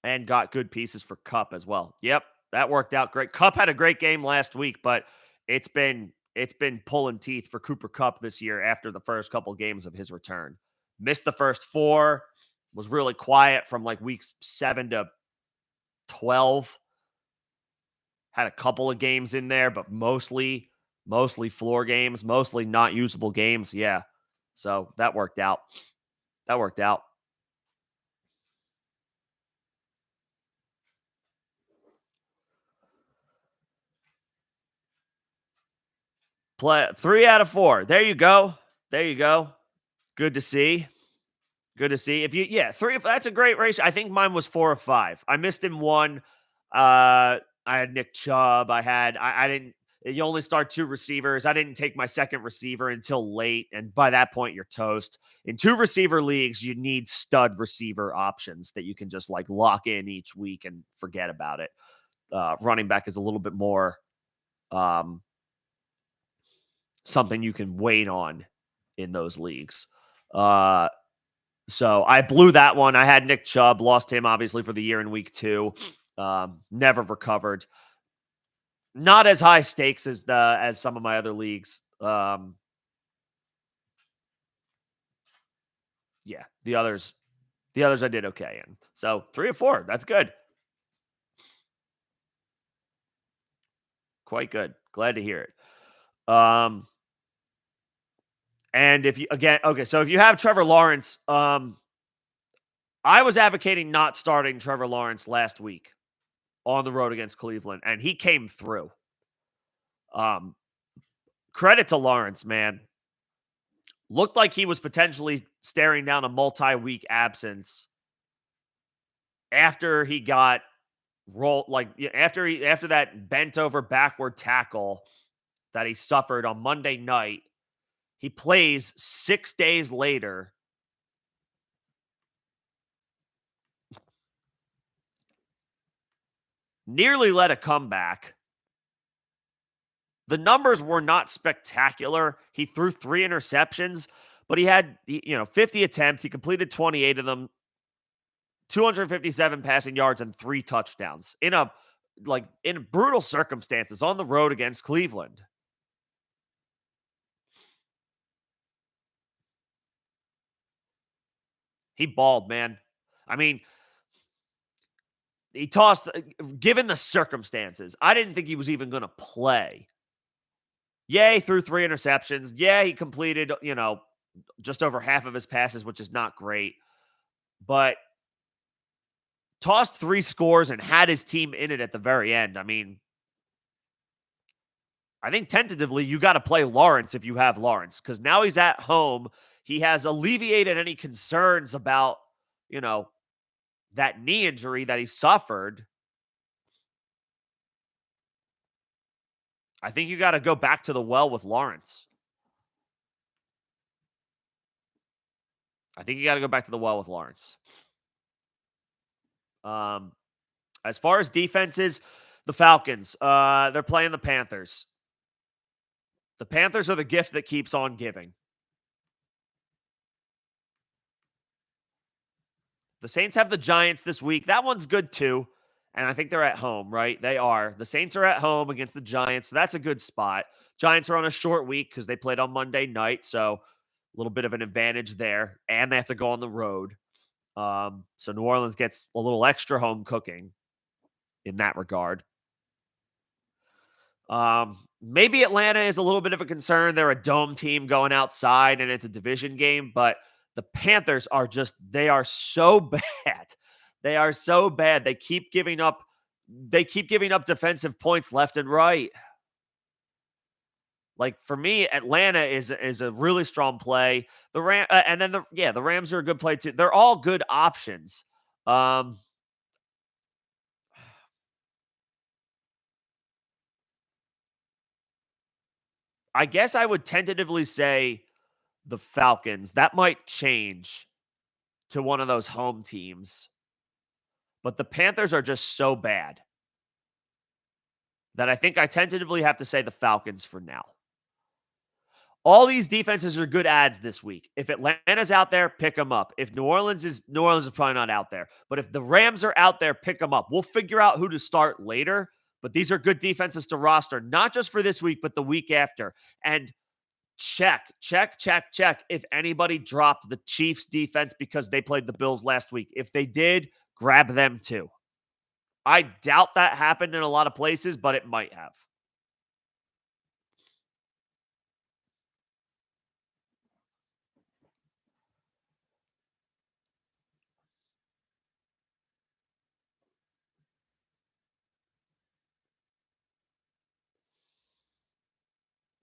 And got good pieces for Kupp as well. Yep, that worked out great. Kupp had a great game last week, but it's been pulling teeth for Cooper Kupp this year after the first couple games of his return. Missed the first 4, was really quiet from like weeks 7 to 12. Had a couple of games in there, but mostly floor games, mostly not usable games. Yeah. So that worked out. That worked out. Play 3 out of 4. There you go. There you go. Good to see. Good to see. If you, yeah, 3. That's a great ratio. I think mine was 4 of 5. I missed him 1. I had Nick Chubb. I didn't. You only start 2 receivers. I didn't take my second receiver until late, and by that point, you're toast. In 2 receiver leagues, you need stud receiver options that you can just like lock in each week and forget about it. Running back is a little bit more something you can wait on in those leagues. So I blew that one. I had Nick Chubb, lost him obviously for the year in week 2. Never recovered. Not as high stakes as some of my other leagues. Yeah, the others I did okay in. So 3 or 4, that's good. Quite good. Glad to hear it. And if you so if you have Trevor Lawrence, I was advocating not starting Trevor Lawrence last week on the road against Cleveland, and he came through. Credit to Lawrence, man. Looked like he was potentially staring down a multi-week absence after he got rolled, like after that bent over backward tackle that he suffered on Monday night. He plays 6 days later. Nearly led a comeback. The numbers were not spectacular. He threw 3 interceptions, but he had 50 attempts. He completed 28 of them, 257 passing yards and 3 touchdowns in brutal circumstances on the road against Cleveland. He balled, man. I mean, he tossed, given the circumstances, I didn't think he was even going to play. Yeah, he threw 3 interceptions. Yeah, he completed, just over half of his passes, which is not great. But tossed 3 scores and had his team in it at the very end. I mean, I think tentatively you got to play Lawrence if you have Lawrence, because now he's at home. he has alleviated any concerns about, you know, that knee injury that he suffered. I think you got to go back to the well with Lawrence. I think you got to go back to the well with Lawrence. As far as defenses, the Falcons, they're playing the Panthers. The Panthers are the gift that keeps on giving. The Saints have the Giants this week. That one's good too. And I think they're at home, right? They are. The Saints are at home against the Giants. So that's a good spot. Giants are on a short week because they played on Monday night. So a little bit of an advantage there. And they have to go on the road. So New Orleans gets a little extra home cooking in that regard. Maybe Atlanta is a little bit of a concern. They're a dome team going outside and it's a division game, but the Panthers are they are so bad. They are so bad. They keep giving up defensive points left and right. Like for me, Atlanta is a really strong play. The Rams are a good play too. They're all good options. I guess I would tentatively say the Falcons. That might change to one of those home teams. But the Panthers are just so bad that I think I tentatively have to say the Falcons for now. All these defenses are good ads this week. If Atlanta's out there, pick them up. If New Orleans is probably not out there. But if the Rams are out there, pick them up. We'll figure out who to start later. But these are good defenses to roster, not just for this week, but the week after. And check if anybody dropped the Chiefs defense because they played the Bills last week. If they did, grab them too. I doubt that happened in a lot of places, but it might have.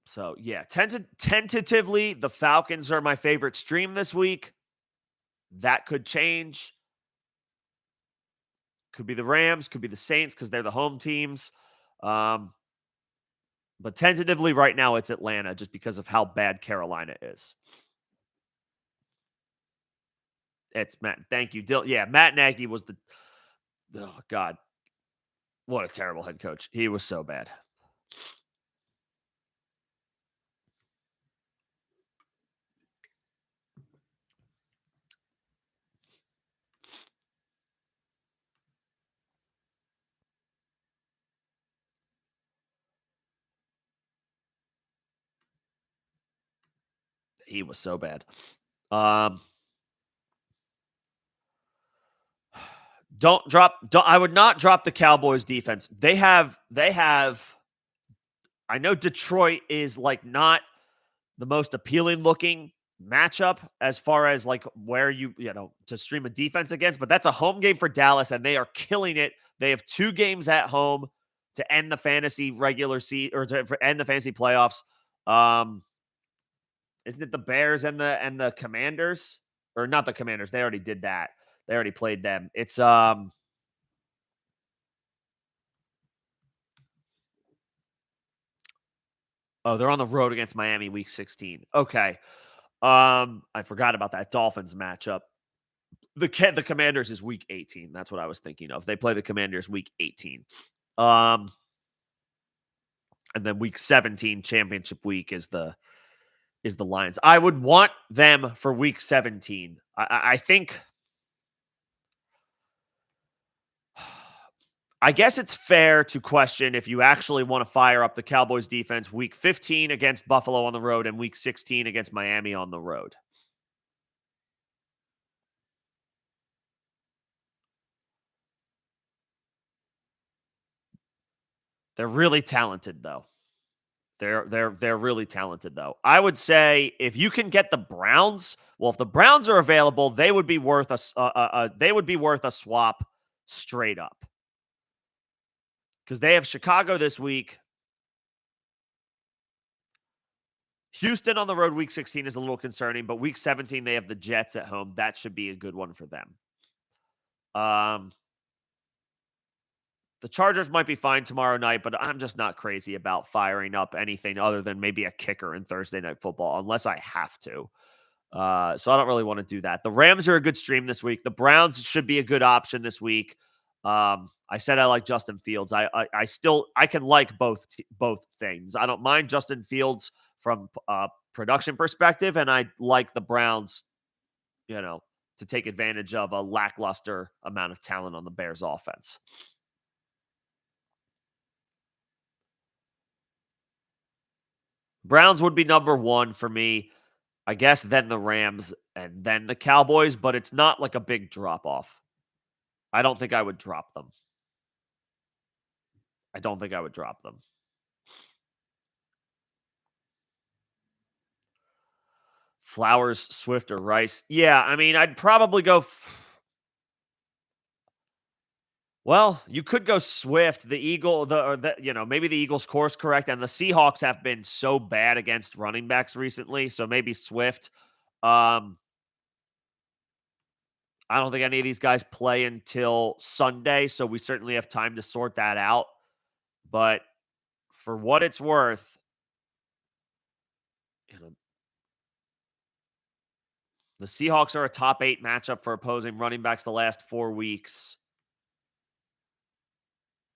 So, yeah, tentatively, the Falcons are my favorite stream this week. That could change. Could be the Rams, could be the Saints because they're the home teams. But tentatively, right now, it's Atlanta just because of how bad Carolina is. It's Matt. Thank you, Dill. Yeah, Matt Nagy was oh, God. What a terrible head coach. He was so bad. He was so bad. I would not drop the Cowboys defense. They have I know Detroit is like not the most appealing looking matchup as far as like where you to stream a defense against, but that's a home game for Dallas and they are killing it. They have 2 games at home to end the fantasy regular season or to end the fantasy playoffs. Isn't it the Bears and the Commanders? Or not the Commanders. They already did that. They already played them. It's oh, they're on the road against Miami week 16. Okay. I forgot about that Dolphins matchup. The Commanders is week 18. That's what I was thinking of. They play the Commanders week 18. And then week 17 championship week is the Lions. I would want them for week 17. I think I guess it's fair to question if you actually want to fire up the Cowboys defense week 15 against Buffalo on the road and week 16 against Miami on the road. They're really talented though. They're really talented though. I would say if you can get the Browns, well, if the Browns are available, they would be worth a swap straight up. Because they have Chicago this week, Houston on the road week 16 is a little concerning, but week 17 they have the Jets at home. That should be a good one for them. The Chargers might be fine tomorrow night, but I'm just not crazy about firing up anything other than maybe a kicker in Thursday Night Football, unless I have to. So I don't really want to do that. The Rams are a good stream this week. The Browns should be a good option this week. I said I like Justin Fields. I can like both things. I don't mind Justin Fields from production perspective, and I like the Browns, to take advantage of a lackluster amount of talent on the Bears offense. Browns would be number one for me, I guess, then the Rams and then the Cowboys, but it's not like a big drop off. I don't think I would drop them. Flowers, Swift, or Rice. Yeah, I mean, I'd probably go. Well, you could go Swift. The Eagle, maybe the Eagles course correct, and the Seahawks have been so bad against running backs recently, so maybe Swift. I don't think any of these guys play until Sunday, so we certainly have time to sort that out. But for what it's worth, the Seahawks are a top 8 matchup for opposing running backs the last 4 weeks.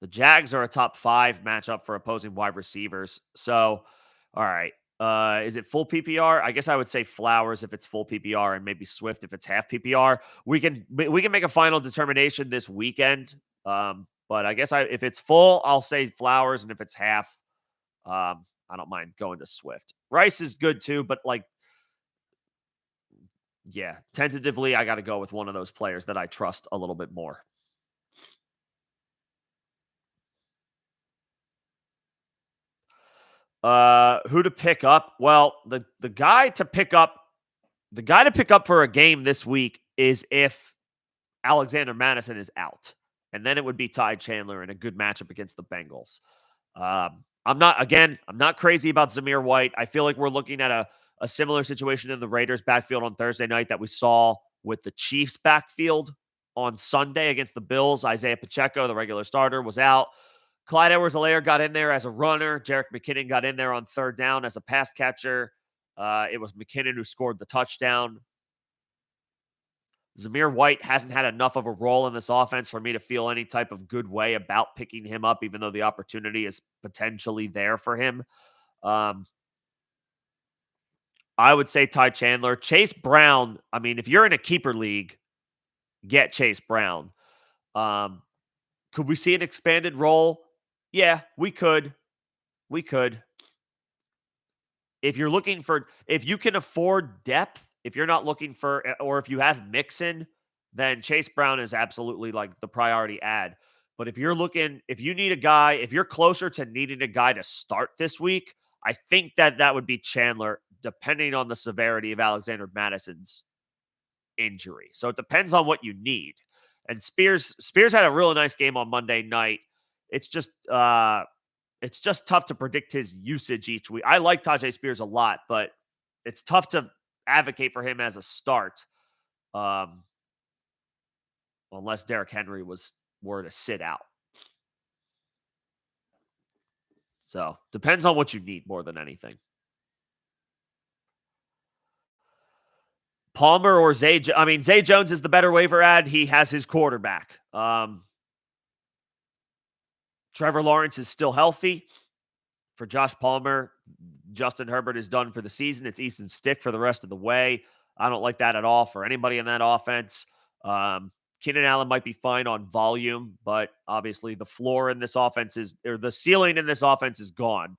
The Jags are a top 5 matchup for opposing wide receivers. So, all right. Is it full PPR? I guess I would say Flowers if it's full PPR and maybe Swift if it's half PPR. We can make a final determination this weekend. But I guess if it's full, I'll say Flowers, and if it's half, I don't mind going to Swift. Rice is good too, but tentatively, I got to go with one of those players that I trust a little bit more. Who to pick up? Well, the guy to pick up for a game this week is if Alexander Mattison is out, and then it would be Ty Chandler in a good matchup against the Bengals. I'm not crazy about Zamir White. I feel like we're looking at a similar situation in the Raiders backfield on Thursday night that we saw with the Chiefs backfield on Sunday against the Bills. Isaiah Pacheco, the regular starter, was out. Clyde Edwards-Helaire got in there as a runner. Jerick McKinnon got in there on third down as a pass catcher. It was McKinnon who scored the touchdown. Zamir White hasn't had enough of a role in this offense for me to feel any type of good way about picking him up, even though the opportunity is potentially there for him. I would say Ty Chandler. Chase Brown, I mean, if you're in a keeper league, get Chase Brown. Could we see an expanded role? Yeah, we could. If you can afford depth, if you're not looking for, or if you have Mixon, then Chase Brown is absolutely like the priority add. But if you need a guy, if you're closer to needing a guy to start this week, I think that would be Chandler, depending on the severity of Alexander Mattison's injury. So it depends on what you need. And Spears had a really nice game on Monday night. It's just tough to predict his usage each week. I like Tajay Spears a lot, but it's tough to advocate for him as a start, unless Derrick Henry were to sit out. So depends on what you need more than anything. Palmer or Zay Jones is the better waiver ad. He has his quarterback. Trevor Lawrence is still healthy. For Josh Palmer, Justin Herbert is done for the season. It's Easton Stick for the rest of the way. I don't like that at all for anybody in that offense. Keenan Allen might be fine on volume, but obviously the ceiling in this offense is gone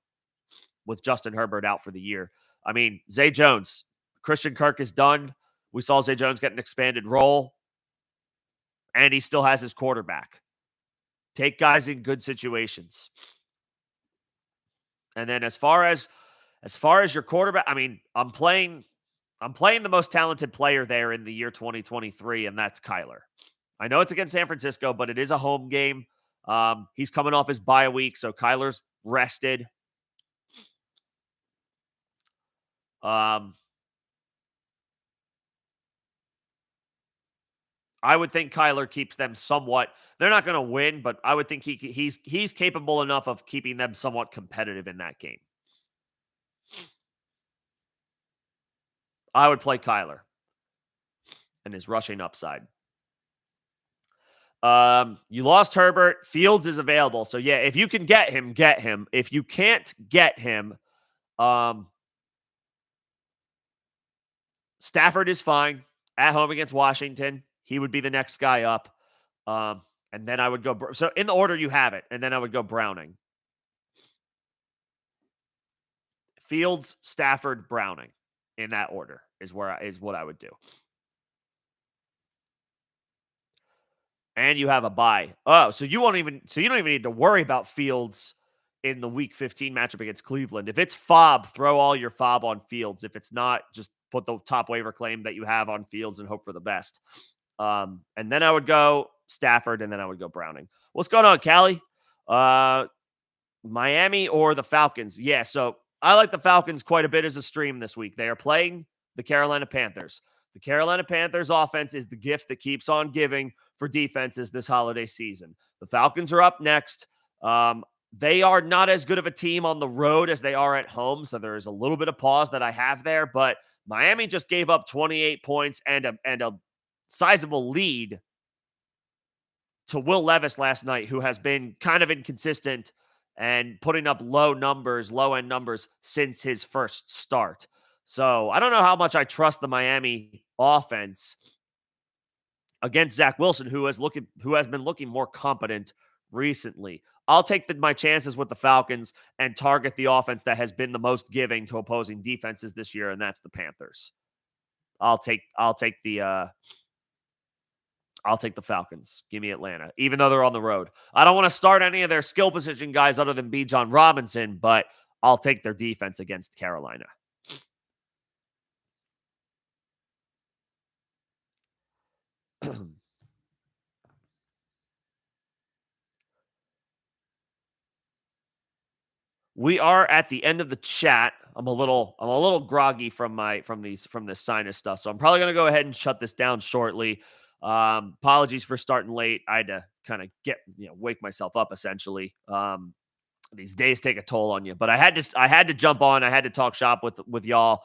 with Justin Herbert out for the year. I mean, Zay Jones, Christian Kirk is done. We saw Zay Jones get an expanded role, and he still has his quarterback. Take guys in good situations. And then as far as your quarterback, I mean, I'm playing the most talented player there in the year 2023, and that's Kyler. I know it's against San Francisco, but it is a home game. He's coming off his bye week, so Kyler's rested. Um, I would think Kyler keeps them somewhat. They're not going to win, but I would think he's capable enough of keeping them somewhat competitive in that game. I would play Kyler and his rushing upside. You lost Herbert. Fields is available. So yeah, if you can get him, get him. If you can't get him, um, Stafford is fine at home against Washington. He would be the next guy up. Um, and then I would go. So in the order you have it, and then I would go Browning, Fields, Stafford, Browning. In that order is what I would do. And you have a bye. Oh, so you don't even need to worry about Fields in the Week 15 matchup against Cleveland. If it's fob, throw all your fob on Fields. If it's not, just put the top waiver claim that you have on Fields and hope for the best. And then I would go Stafford, and then I would go Browning. What's going on, Callie? Miami or the Falcons? Yeah, so I like the Falcons quite a bit as a stream this week. They are playing the Carolina Panthers. The Carolina Panthers offense is the gift that keeps on giving for defenses this holiday season. The Falcons are up next. They are not as good of a team on the road as they are at home, so there is a little bit of pause that I have there, but Miami just gave up 28 points and a sizable lead to Will Levis last night, who has been kind of inconsistent and putting up low-end numbers since his first start. So I don't know how much I trust the Miami offense against Zach Wilson, who has been looking more competent recently. I'll take my chances with the Falcons and target the offense that has been the most giving to opposing defenses this year, and that's the Panthers. I'll take the Falcons. Give me Atlanta, even though they're on the road. I don't want to start any of their skill position guys other than Bijan Robinson, but I'll take their defense against Carolina. We are at the end of the chat. I'm a little groggy from this sinus stuff, so I'm probably going to go ahead and shut this down shortly. Apologies for starting late. I had to kind of wake myself up essentially. These days take a toll on you, but I had to jump on. I had to talk shop with y'all.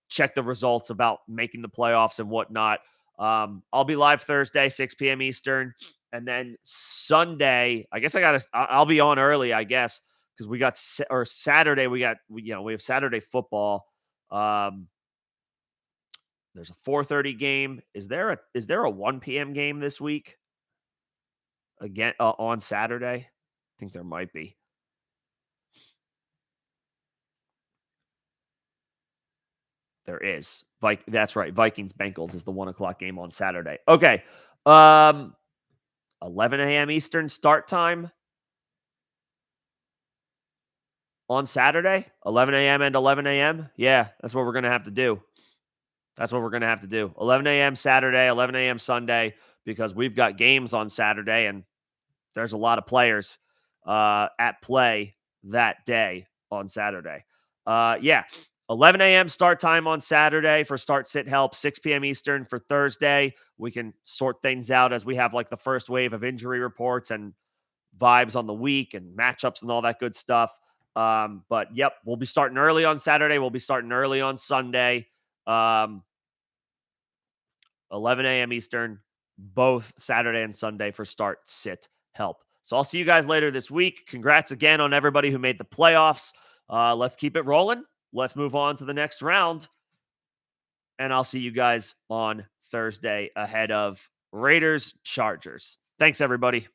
Check the results about making the playoffs and whatnot. I'll be live Thursday, 6 p.m. Eastern, and then Sunday. I guess I'll be on early, I guess, because we have Saturday football. There's a 4:30 game. Is there a 1 p.m. game this week? Again, on Saturday? I think there might be. There is. That's right. Vikings Bengals is the 1:00 game on Saturday. Okay. 11 a.m. Eastern start time on Saturday. 11 a.m. and 11 a.m. Yeah, that's what we're going to have to do. 11 a.m. Saturday, 11 a.m. Sunday, because we've got games on Saturday, and there's a lot of players at play that day on Saturday. 11 a.m. start time on Saturday for start sit help, 6 p.m. Eastern for Thursday. We can sort things out as we have the first wave of injury reports and vibes on the week and matchups and all that good stuff. But yep, we'll be starting early on Saturday. We'll be starting early on Sunday. 11 a.m. Eastern, both Saturday and Sunday for start sit help. So I'll see you guys later this week. Congrats again on everybody who made the playoffs. Let's keep it rolling. Let's move on to the next round. And I'll see you guys on Thursday ahead of Raiders Chargers. Thanks, everybody.